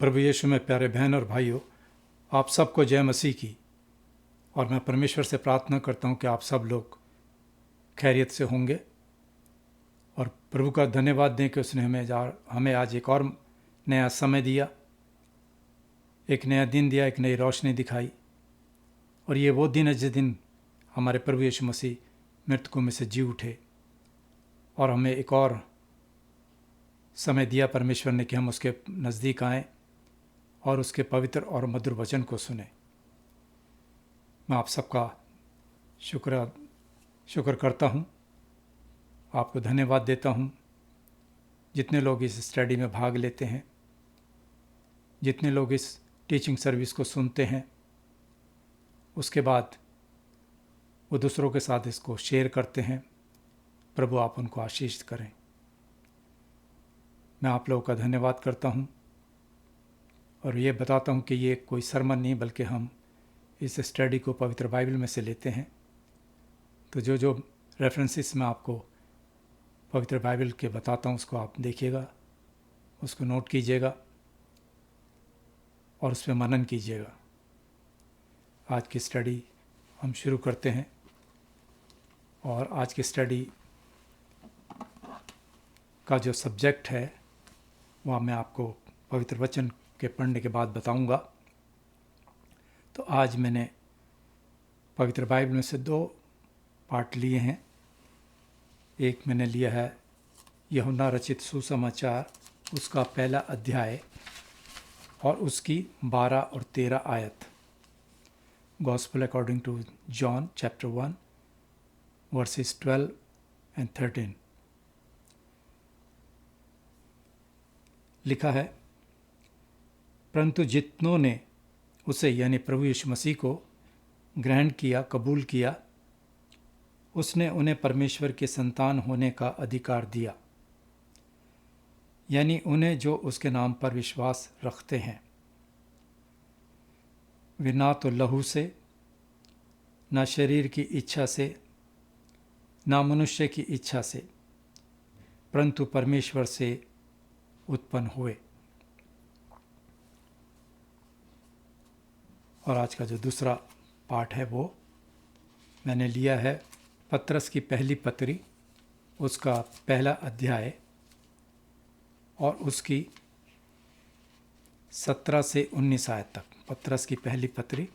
प्रभु यीशु में प्यारे बहन और भाइयों, आप सबको जय मसीह की। और मैं परमेश्वर से प्रार्थना करता हूं कि आप सब लोग खैरियत से होंगे और प्रभु का धन्यवाद दें कि उसने हमें आज एक और नया समय दिया, एक नया दिन दिया, एक नई रोशनी दिखाई। और ये वो दिन है जिस दिन हमारे प्रभु यीशु मसीह मृतकों में से जी उठे और हमें एक और समय दिया परमेश्वर ने कि हम उसके नज़दीक आएँ और उसके पवित्र और मधुर वचन को सुने। मैं आप सबका शुक्र करता हूँ, आपको धन्यवाद देता हूँ जितने लोग इस स्टडी में भाग लेते हैं, जितने लोग इस टीचिंग सर्विस को सुनते हैं, उसके बाद वो दूसरों के साथ इसको शेयर करते हैं। प्रभु आप उनको आशीष करें। मैं आप लोगों का धन्यवाद करता हूँ और ये बताता हूँ कि ये कोई सरमन नहीं, बल्कि हम इस स्टडी को पवित्र बाइबल में से लेते हैं। तो जो जो रेफरेंसेस मैं आपको पवित्र बाइबल के बताता हूँ उसको आप देखिएगा, उसको नोट कीजिएगा और उस पर मनन कीजिएगा। आज की स्टडी हम शुरू करते हैं और आज की स्टडी का जो सब्जेक्ट है वह मैं आपको पवित्र वचन के पढ़ने के बाद बताऊंगा। तो आज मैंने पवित्र बाइबल में से 2 पार्ट लिए हैं। एक मैंने लिया है यूहन्ना रचित सुसमाचार, उसका पहला अध्याय और उसकी 12 और 13 आयत। Gospel according to John chapter 1 verses 12 and 13। लिखा है, परंतु जितनों ने उसे यानी प्रभु यीशु मसीह को ग्रहण किया, कबूल किया, उसने उन्हें परमेश्वर के संतान होने का अधिकार दिया, यानी उन्हें जो उसके नाम पर विश्वास रखते हैं। वे ना तो लहू से, ना शरीर की इच्छा से, ना मनुष्य की इच्छा से, परंतु परमेश्वर से उत्पन्न हुए। और आज का जो दूसरा पाठ है वो मैंने लिया है पतरस की पहली पत्री, उसका पहला अध्याय और उसकी 17 से 19 आयत तक। पतरस की पहली पत्री,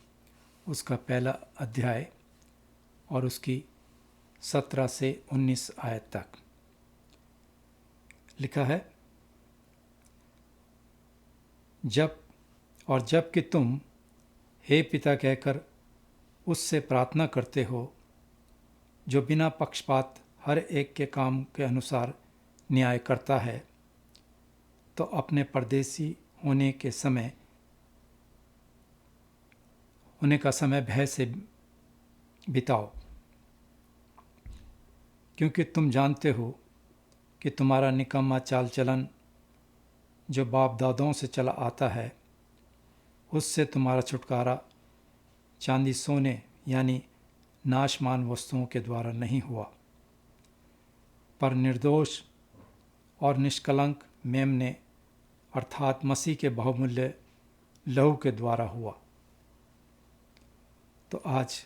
उसका पहला अध्याय और उसकी 17 से 19 आयत तक। लिखा है, जबकि तुम हे पिता कहकर उससे प्रार्थना करते हो, जो बिना पक्षपात हर एक के काम के अनुसार न्याय करता है, तो अपने परदेसी होने का समय भय से बिताओ, क्योंकि तुम जानते हो कि तुम्हारा निकम्मा चाल चलन जो बाप दादाओं से चला आता है, उससे तुम्हारा छुटकारा चांदी सोने यानी नाशमान वस्तुओं के द्वारा नहीं हुआ, पर निर्दोष और निष्कलंक मेमने अर्थात मसीह के बहुमूल्य लहू के द्वारा हुआ। तो आज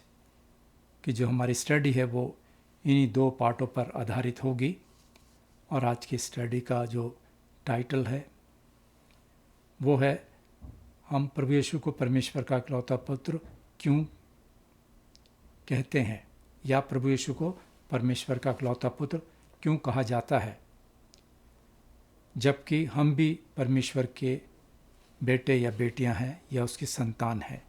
की जो हमारी स्टडी है वो इन्हीं 2 पार्टों पर आधारित होगी। और आज की स्टडी का जो टाइटल है वो है, हम प्रभु यीशु को परमेश्वर का इकलौता पुत्र क्यों कहते हैं, या प्रभु यीशु को परमेश्वर का इकलौता पुत्र क्यों कहा जाता है, जबकि हम भी परमेश्वर के बेटे या बेटियां हैं या उसकी संतान हैं।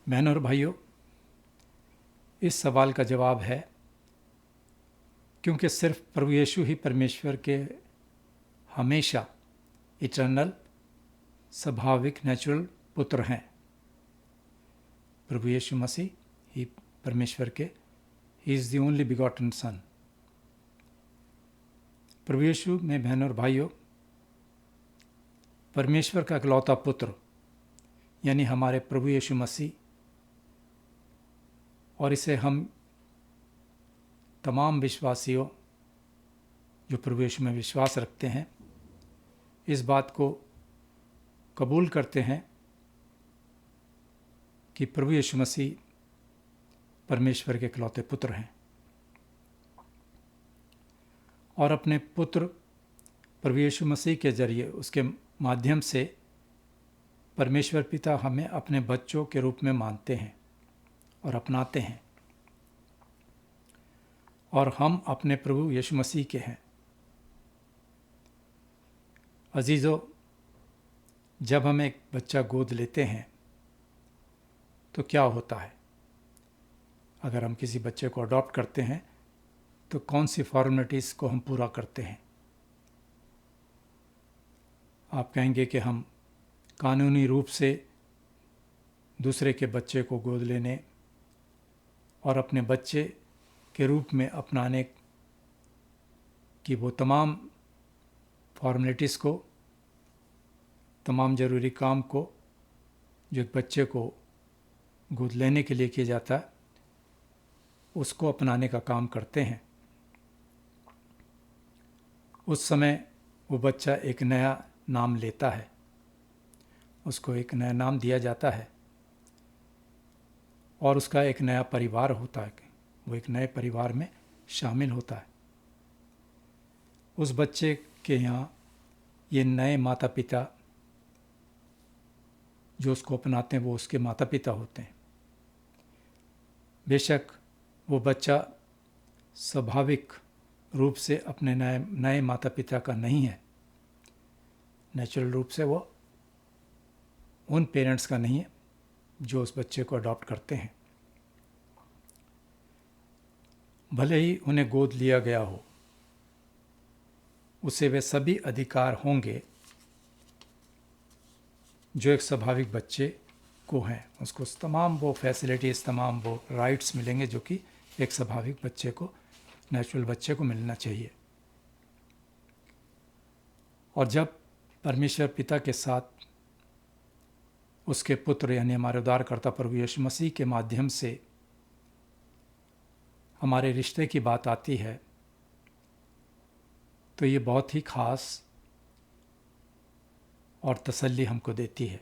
बहनों और भाइयों, इस सवाल का जवाब है क्योंकि सिर्फ प्रभु यीशु ही परमेश्वर के हमेशा इटर्नल, स्वाभाविक, नेचुरल पुत्र हैं। प्रभु यीशु मसीह ही परमेश्वर के, he is the only begotten son. प्रभु यीशु में बहनों और भाइयों, परमेश्वर का इकलौता पुत्र यानी हमारे प्रभु यीशु मसीह, और इसे हम तमाम विश्वासियों जो प्रभु यीशु में विश्वास रखते हैं इस बात को कबूल करते हैं कि प्रभु यीशु मसीह परमेश्वर के इकलौते पुत्र हैं और अपने पुत्र प्रभु यीशु मसीह के जरिए उसके माध्यम से परमेश्वर पिता हमें अपने बच्चों के रूप में मानते हैं और अपनाते हैं और हम अपने प्रभु यीशु मसीह के हैं। अजीज़ों, जब हम एक बच्चा गोद लेते हैं तो क्या होता है? अगर हम किसी बच्चे को अडॉप्ट करते हैं तो कौन सी फॉर्मेलिटीज़ को हम पूरा करते हैं? आप कहेंगे कि हम कानूनी रूप से दूसरे के बच्चे को गोद लेने और अपने बच्चे के रूप में अपनाने की वो तमाम फॉर्मेलिटीज़ को, तमाम ज़रूरी काम को जो एक बच्चे को गोद लेने के लिए किया जाता है, उसको अपनाने का काम करते हैं। उस समय वो बच्चा एक नया नाम लेता है, उसको एक नया नाम दिया जाता है और उसका एक नया परिवार होता है, वो एक नए परिवार में शामिल होता है। उस बच्चे के यहाँ ये नए माता पिता जो उसको अपनाते हैं वो उसके माता पिता होते हैं। बेशक वो बच्चा स्वाभाविक रूप से अपने नए माता पिता का नहीं है, नेचुरल रूप से वो उन पेरेंट्स का नहीं है जो उस बच्चे को अडॉप्ट करते हैं। भले ही उन्हें गोद लिया गया हो, उसे वे सभी अधिकार होंगे जो एक स्वाभाविक बच्चे को हैं। उसको तमाम वो फैसिलिटीज़, तमाम वो राइट्स मिलेंगे जो कि एक स्वाभाविक बच्चे को, नेचुरल बच्चे को मिलना चाहिए। और जब परमेश्वर पिता के साथ उसके पुत्र यानी हमारे उद्धारकर्ता प्रभु यीशु मसीह के माध्यम से हमारे रिश्ते की बात आती है तो ये बहुत ही खास और तसल्ली हमको देती है।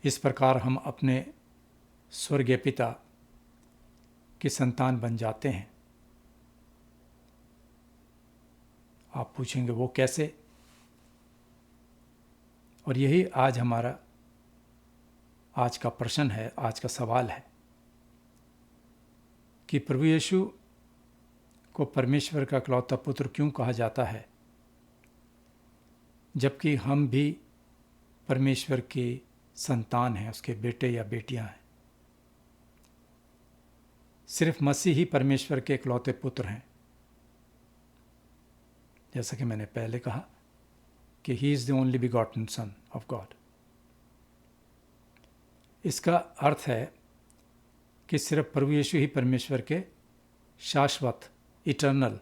इस प्रकार हम अपने स्वर्गीय पिता की संतान बन जाते हैं। आप पूछेंगे वो कैसे? और यही आज हमारा आज का प्रश्न है, आज का सवाल है कि प्रभु यीशु को परमेश्वर का इकलौता पुत्र क्यों कहा जाता है, जबकि हम भी परमेश्वर के संतान हैं, उसके बेटे या बेटियां हैं। सिर्फ मसीह ही परमेश्वर के इकलौते पुत्र हैं। जैसा कि मैंने पहले कहा कि ही is the only begotten son of God. इसका अर्थ है कि सिर्फ प्रभु यीशु ही परमेश्वर के शाश्वत, इटर्नल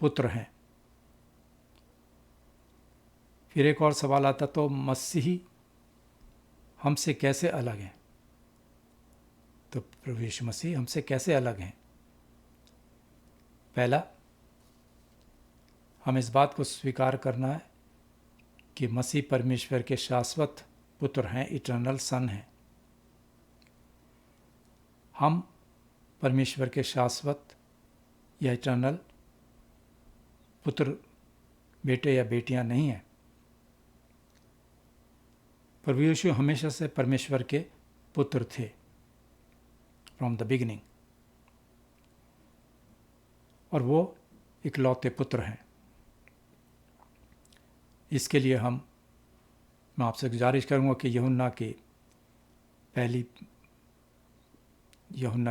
पुत्र हैं। फिर एक और सवाल आता, तो मसीही हमसे कैसे अलग हैं? तो प्रभु यीशु मसीह हमसे कैसे अलग हैं? पहला, हम इस बात को स्वीकार करना है कि मसीह परमेश्वर के शाश्वत पुत्र हैं, इटर्नल सन हैं। हम परमेश्वर के शाश्वत या इटर्नल पुत्र, बेटे या बेटियां नहीं हैं। प्रभु यीशु हमेशा से परमेश्वर के पुत्र थे, फ्रॉम द बिगिनिंग, और वो इकलौते पुत्र हैं। इसके लिए मैं आपसे गुजारिश करूंगा कि यूहन्ना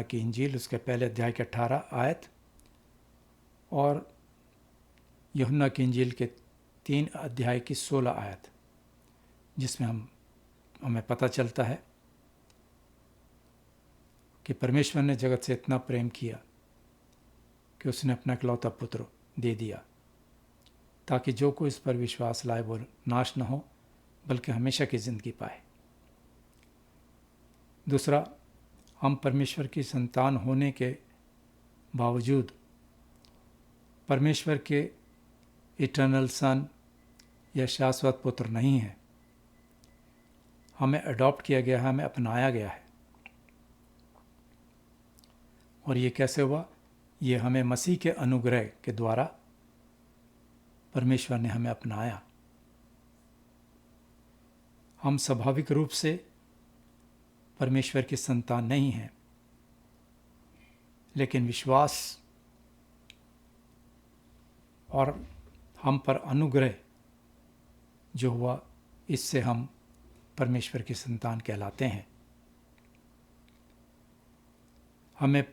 की इंजील उसके पहले अध्याय के 18 आयत और यूहन्ना की इंजील के 3 अध्याय की 16 आयत, जिसमें हमें पता चलता है कि परमेश्वर ने जगत से इतना प्रेम किया कि उसने अपना इकलौता पुत्र दे दिया, ताकि जो कोई इस पर विश्वास लाए वो नाश न हो बल्कि हमेशा की ज़िंदगी पाए। दूसरा, हम परमेश्वर की संतान होने के बावजूद परमेश्वर के इटर्नल सन या शाश्वत पुत्र नहीं है। हमें अडॉप्ट किया गया है, हमें अपनाया गया है। और ये कैसे हुआ? ये हमें मसीह के अनुग्रह के द्वारा परमेश्वर ने हमें अपनाया। हम स्वाभाविक रूप से परमेश्वर की संतान नहीं हैं, लेकिन विश्वास और हम पर अनुग्रह जो हुआ, इससे हम परमेश्वर की संतान कहलाते हैं। हमें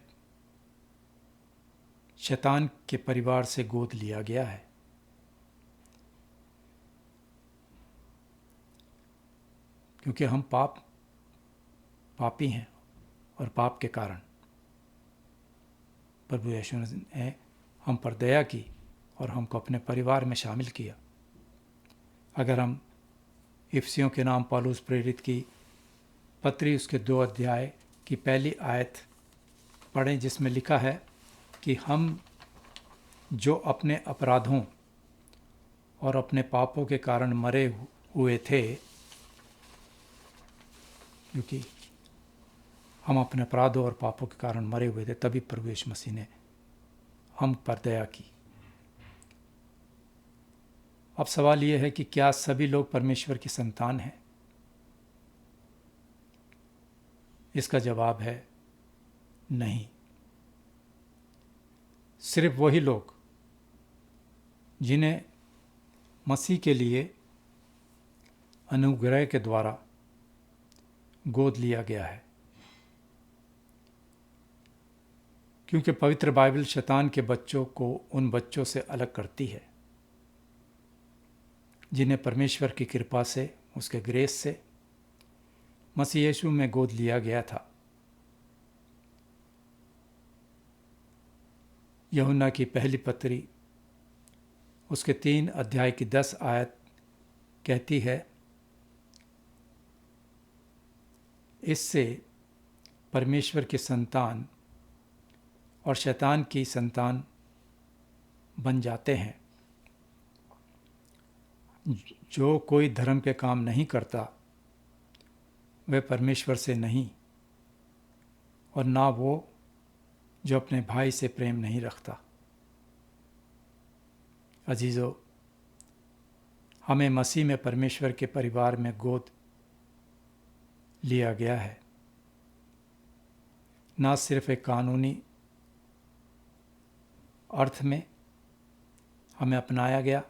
शैतान के परिवार से गोद लिया गया है। क्योंकि हम पापी हैं और पाप के कारण प्रभु यीशु ने हम पर दया की और हमको अपने परिवार में शामिल किया। अगर हम इफिसियों के नाम पौलुस प्रेरित की पत्री उसके 2 अध्याय की पहली आयत पढ़ें, जिसमें लिखा है कि हम जो अपने अपराधों और अपने पापों के कारण मरे हुए थे, क्योंकि हम अपने अपराधों और पापों के कारण मरे हुए थे, तभी प्रभु यीशु मसीह ने हम पर दया की। अब सवाल यह है कि क्या सभी लोग परमेश्वर की संतान हैं? इसका जवाब है नहीं। सिर्फ वही लोग जिन्हें मसीह के लिए अनुग्रह के द्वारा गोद लिया गया है। क्योंकि पवित्र बाइबल शैतान के बच्चों को उन बच्चों से अलग करती है जिन्हें परमेश्वर की कृपा से, उसके ग्रेस से मसीह यीशु में गोद लिया गया था। यूहन्ना की पहली पत्री उसके 3 अध्याय की 10 आयत कहती है, इससे परमेश्वर की संतान और शैतान की संतान बन जाते हैं। जो कोई धर्म के काम नहीं करता वह परमेश्वर से नहीं, और ना वो जो अपने भाई से प्रेम नहीं रखता। अजीजों, हमें मसीह में परमेश्वर के परिवार में गोद लिया गया है। ना सिर्फ एक कानूनी अर्थ में हमें अपनाया गया,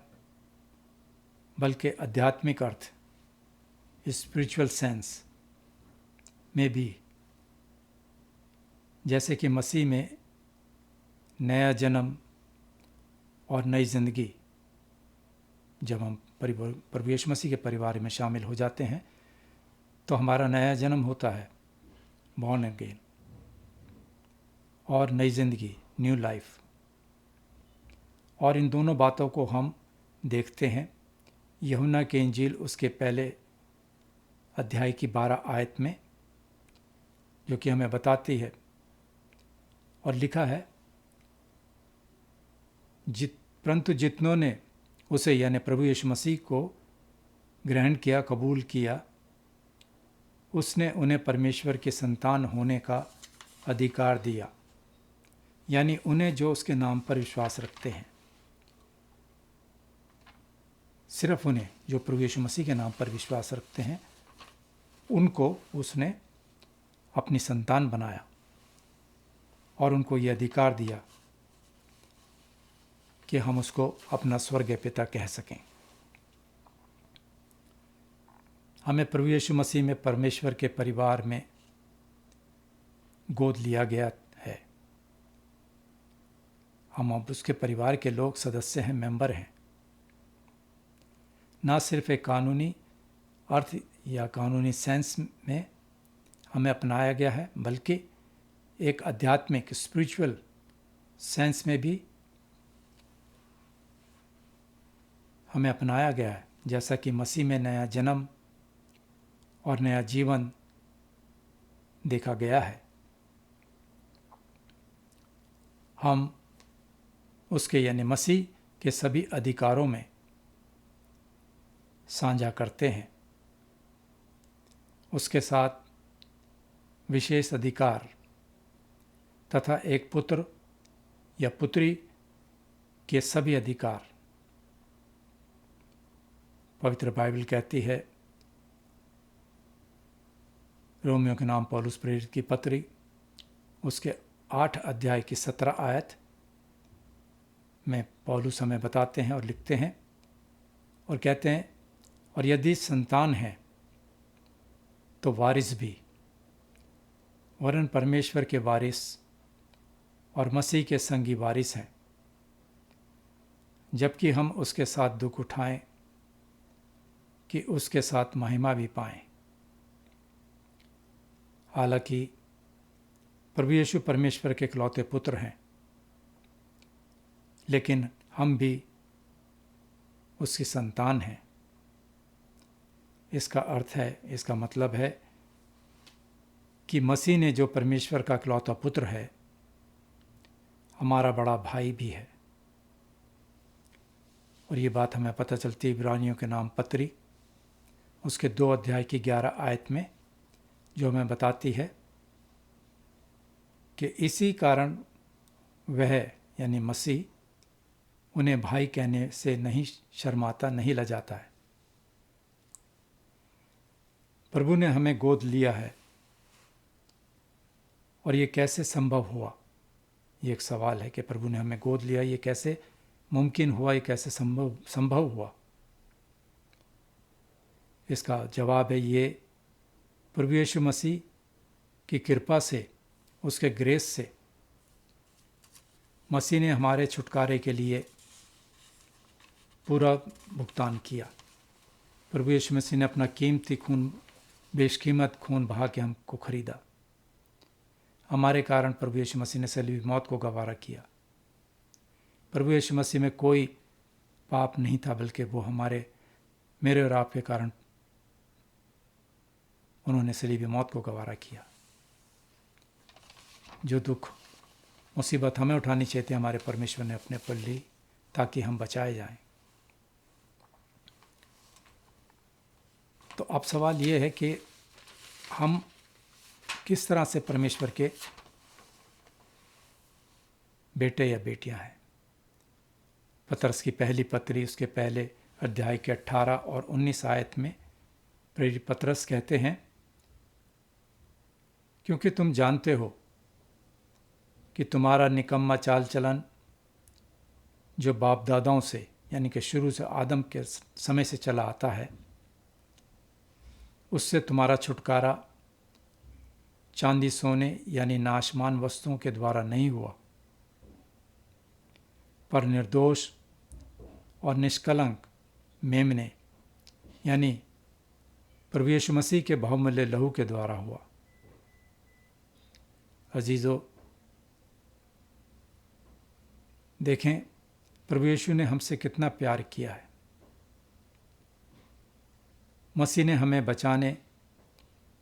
बल्कि आध्यात्मिक अर्थ, स्पिरिचुअल सेंस में भी। जैसे कि मसीह में नया जन्म और नई जिंदगी, जब हम प्रभु यीशु मसीह के परिवार में शामिल हो जाते हैं तो हमारा नया जन्म होता है, बॉर्न अगेन, और नई जिंदगी, न्यू लाइफ। और इन दोनों बातों को हम देखते हैं यूहन्ना के इंजील उसके पहले अध्याय की 12 आयत में, जो कि हमें बताती है और लिखा है, परंतु जितनों ने उसे यानी प्रभु यीशु मसीह को ग्रहण किया, कबूल किया, उसने उन्हें परमेश्वर की संतान होने का अधिकार दिया। यानी उन्हें जो उसके नाम पर विश्वास रखते हैं, सिर्फ उन्हें जो प्रभु यीशु मसीह के नाम पर विश्वास रखते हैं, उनको उसने अपनी संतान बनाया और उनको ये अधिकार दिया कि हम उसको अपना स्वर्गीय पिता कह सकें। हमें प्रभु यीशु मसीह में परमेश्वर के परिवार में गोद लिया गया है। हम अब उसके परिवार के लोग, सदस्य हैं, मेंबर हैं। ना सिर्फ एक कानूनी अर्थ या कानूनी सेंस में हमें अपनाया गया है, बल्कि एक आध्यात्मिक स्पिरिचुअल सेंस में भी हमें अपनाया गया है। जैसा कि मसीह में नया जन्म और नया जीवन देखा गया है, हम उसके यानी मसीह के सभी अधिकारों में साझा करते हैं। उसके साथ विशेष अधिकार तथा एक पुत्र या पुत्री के सभी अधिकार। पवित्र बाइबल कहती है, रोमियो के नाम पौलुस प्रेरित की पत्री उसके 8 अध्याय की 17 आयत में पौलुस हमें बताते हैं और लिखते हैं और कहते हैं, और यदि संतान है तो वारिस भी, वरन परमेश्वर के वारिस और मसीह के संगी वारिस हैं, जबकि हम उसके साथ दुख उठाएं कि उसके साथ महिमा भी पाएं। हालांकि प्रभु यीशु परमेश्वर के इकलौते पुत्र हैं, लेकिन हम भी उसकी संतान हैं। इसका अर्थ है, इसका मतलब है कि मसीह ने जो परमेश्वर का इकलौता पुत्र है, हमारा बड़ा भाई भी है। और ये बात हमें पता चलती है इब्रानियों के नाम पत्री उसके 2 अध्याय की 11 आयत में, जो हमें बताती है कि इसी कारण वह यानी मसीह उन्हें भाई कहने से नहीं शर्माता, नहीं लजाता है। प्रभु ने हमें गोद लिया है, और ये कैसे संभव हुआ? ये एक सवाल है कि प्रभु ने हमें गोद लिया, ये कैसे मुमकिन हुआ, ये कैसे संभव हुआ? इसका जवाब है ये प्रभु यीशु मसीह की कृपा से, उसके ग्रेस से मसीह ने हमारे छुटकारे के लिए पूरा भुगतान किया। प्रभु यीशु मसीह ने अपना कीमती खून, बेशकीमत खून बहा के हमको खरीदा। हमारे कारण प्रभु यीशु मसीह ने सलीबी मौत को गवारा किया। प्रभु यीशु मसीह में कोई पाप नहीं था, बल्कि वो मेरे और आपके कारण उन्होंने सलीबी मौत को गवारा किया। जो दुख मुसीबत हमें उठानी चाहिए थी, हमारे परमेश्वर ने अपने पर ली ताकि हम बचाए जाएं। तो अब सवाल ये है कि हम किस तरह से परमेश्वर के बेटे या बेटियां हैं। पतरस की पहली पत्री उसके पहले अध्याय के 18 और 19 आयत में प्रेरित पतरस कहते हैं, क्योंकि तुम जानते हो कि तुम्हारा निकम्मा चाल चलन जो बाप दादाओं से यानी कि शुरू से आदम के समय से चला आता है, उससे तुम्हारा छुटकारा चांदी सोने यानी नाशमान वस्तुओं के द्वारा नहीं हुआ, पर निर्दोष और निष्कलंक मेमने यानी प्रभु यीशु मसीह के बहुमूल्य लहू के द्वारा हुआ। अजीजों, देखें प्रभु यीशु ने हमसे कितना प्यार किया है। मसीह ने हमें बचाने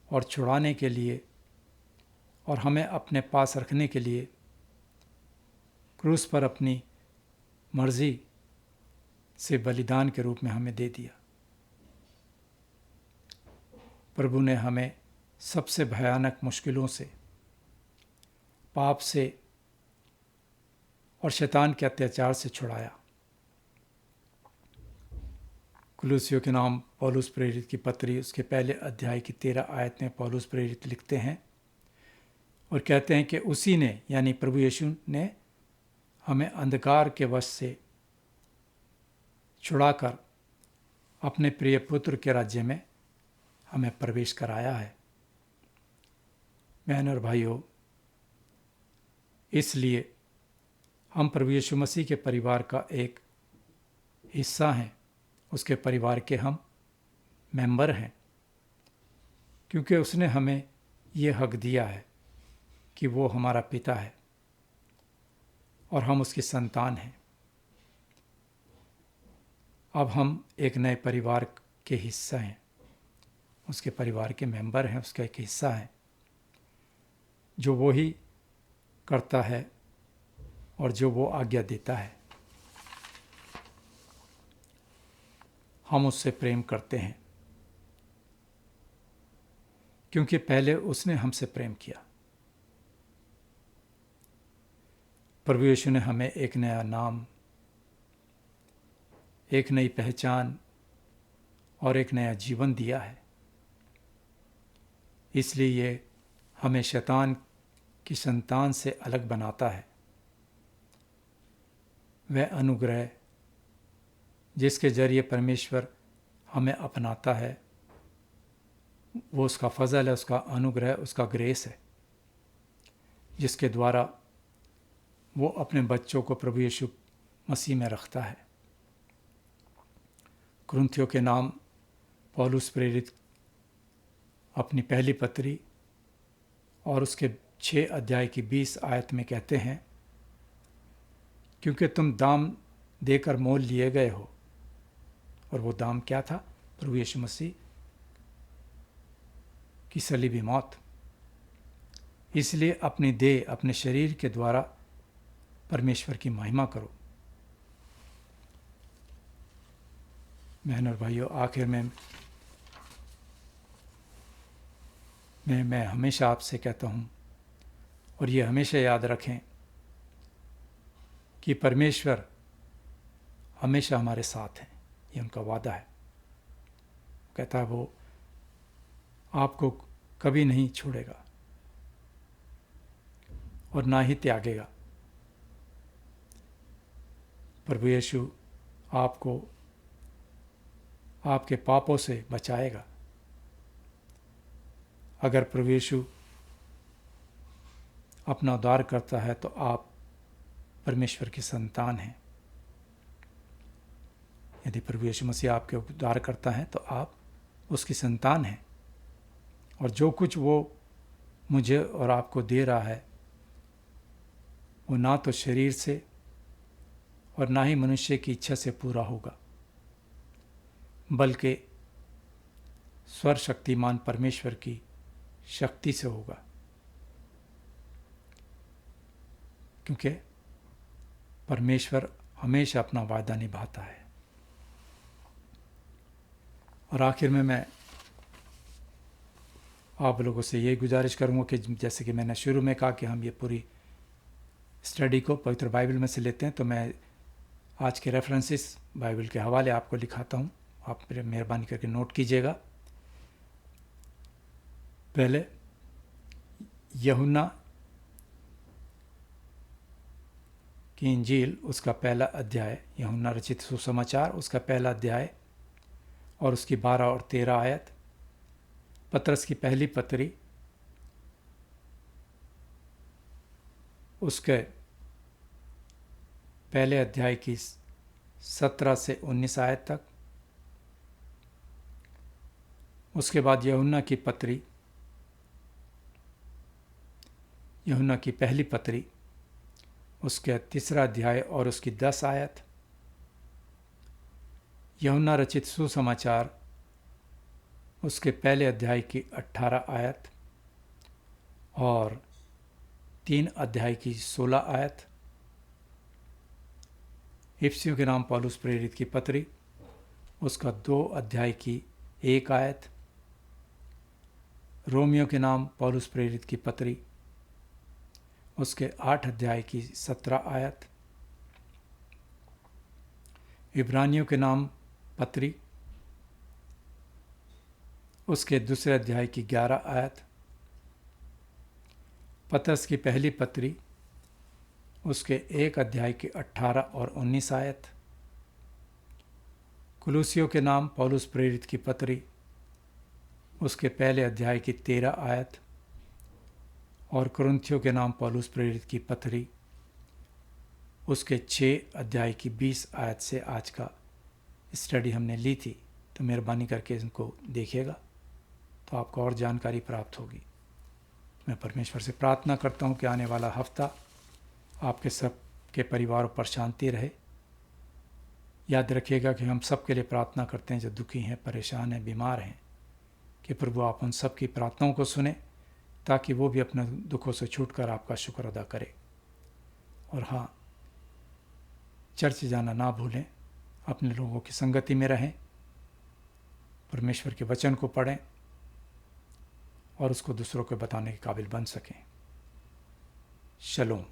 और छुड़ाने के लिए और हमें अपने पास रखने के लिए क्रूस पर अपनी मर्जी से बलिदान के रूप में हमें दे दिया। प्रभु ने हमें सबसे भयानक मुश्किलों से, पाप से और शैतान के अत्याचार से छुड़ाया। कुलुसियों के नाम पौलुस प्रेरित की पत्री उसके पहले अध्याय की 13 आयत में पौलुस प्रेरित लिखते हैं और कहते हैं कि उसी ने यानी प्रभु यीशु ने हमें अंधकार के वश से छुड़ाकर अपने प्रिय पुत्र के राज्य में हमें प्रवेश कराया है। बहन और भाइयों, इसलिए हम प्रभु यीशु मसीह के परिवार का एक हिस्सा हैं, उसके परिवार के हम मेंबर हैं, क्योंकि उसने हमें ये हक दिया है कि वो हमारा पिता है और हम उसकी संतान हैं। अब हम एक नए परिवार के हिस्सा हैं, उसके परिवार के मेंबर हैं, उसका एक हिस्सा है जो वो ही करता है और जो वो आज्ञा देता है। हम उससे प्रेम करते हैं, क्योंकि पहले उसने हमसे प्रेम किया। प्रभु यीशु ने हमें एक नया नाम, एक नई पहचान और एक नया जीवन दिया है। इसलिए ये हमें शैतान की संतान से अलग बनाता है। वह अनुग्रह जिसके जरिए परमेश्वर हमें अपनाता है, वो उसका फजल है, उसका अनुग्रह, उसका ग्रेस है, जिसके द्वारा वो अपने बच्चों को प्रभु यीशु मसीह में रखता है। कुरिन्थियों के नाम पौलुस प्रेरित अपनी पहली पत्री और उसके 6 अध्याय की 20 आयत में कहते हैं, क्योंकि तुम दाम देकर मोल लिए गए हो। और वो दाम क्या था? प्रभु यीशु मसीह की सलीबी मौत। इसलिए अपनी देह, अपने शरीर के द्वारा परमेश्वर की महिमा करो। बहन और भाइयों, आखिर में मैं हमेशा आपसे कहता हूँ, और ये हमेशा याद रखें कि परमेश्वर हमेशा हमारे साथ हैं। ये उनका वादा है। कहता है वो आपको कभी नहीं छोड़ेगा और ना ही त्यागेगा। प्रभु यीशु आपको आपके पापों से बचाएगा। अगर प्रभु यीशु अपना उद्धार करता है तो आप परमेश्वर की संतान हैं। यदि प्रभु यीशु मसीह आपके उद्धार करता है तो आप उसकी संतान हैं। और जो कुछ वो मुझे और आपको दे रहा है, वो ना तो शरीर से और ना ही मनुष्य की इच्छा से पूरा होगा, बल्कि सर्वशक्तिमान परमेश्वर की शक्ति से होगा। क्योंकि परमेश्वर हमेशा अपना वादा निभाता है। और आखिर में मैं आप लोगों से ये गुजारिश करूँगा कि जैसे कि मैंने शुरू में कहा कि हम ये पूरी स्टडी को पवित्र बाइबल में से लेते हैं, तो मैं आज के रेफरेंसेस बाइबल के हवाले आपको लिखाता हूँ। आप मेरे मेहरबानी करके नोट कीजिएगा। पहले यूहन्ना की इंजील, उसका पहला अध्याय, यूहन्ना रचित सुसमाचार, उसका पहला अध्याय और उसकी 12 और 13 आयत। पतरस की पहली पत्री, उसके पहले अध्याय की 17 से 19 आयत तक। उसके बाद यूहन्ना की पत्री, यूहन्ना की पहली पत्री, उसके 3रा अध्याय और उसकी 10 आयत। यूहन्ना रचित सुसमाचार, उसके पहले अध्याय की 18 आयत और 3 अध्याय की 16 आयत। इफिसियों के नाम पौलुस प्रेरित की पत्री, उसका 2 अध्याय की 1 आयत। रोमियो के नाम पौलुस प्रेरित की पत्री, उसके 8 अध्याय की 17 आयत। इब्रानियों के नाम पत्री, उसके 2 अध्याय की 11 आयत। पतरस की पहली पत्री, उसके 1 अध्याय की 18 और 19 आयत। कुलूसियों के नाम पौलुस प्रेरित की पत्री, उसके पहले अध्याय की 13 आयत। और कुरिन्थियों के नाम पौलुस प्रेरित की पत्री, उसके 6 अध्याय की 20 आयत से आज का स्टडी हमने ली थी। तो मेहरबानी करके इनको देखिएगा, तो आपको और जानकारी प्राप्त होगी। मैं परमेश्वर से प्रार्थना करता हूँ कि आने वाला हफ्ता आपके सब के परिवारों पर शांति रहे। याद रखिएगा कि हम सब के लिए प्रार्थना करते हैं जो दुखी हैं, परेशान हैं, बीमार हैं, कि प्रभु आप उन सब की प्रार्थनाओं को सुने, ताकि वो भी अपने दुखों से छूटकर आपका शुक्र अदा करें। और हाँ, चर्च जाना ना भूलें, अपने लोगों की संगति में रहें परमेश्वर के वचन को पढ़ें और उसको दूसरों को बताने के काबिल बन सकें। शलोम।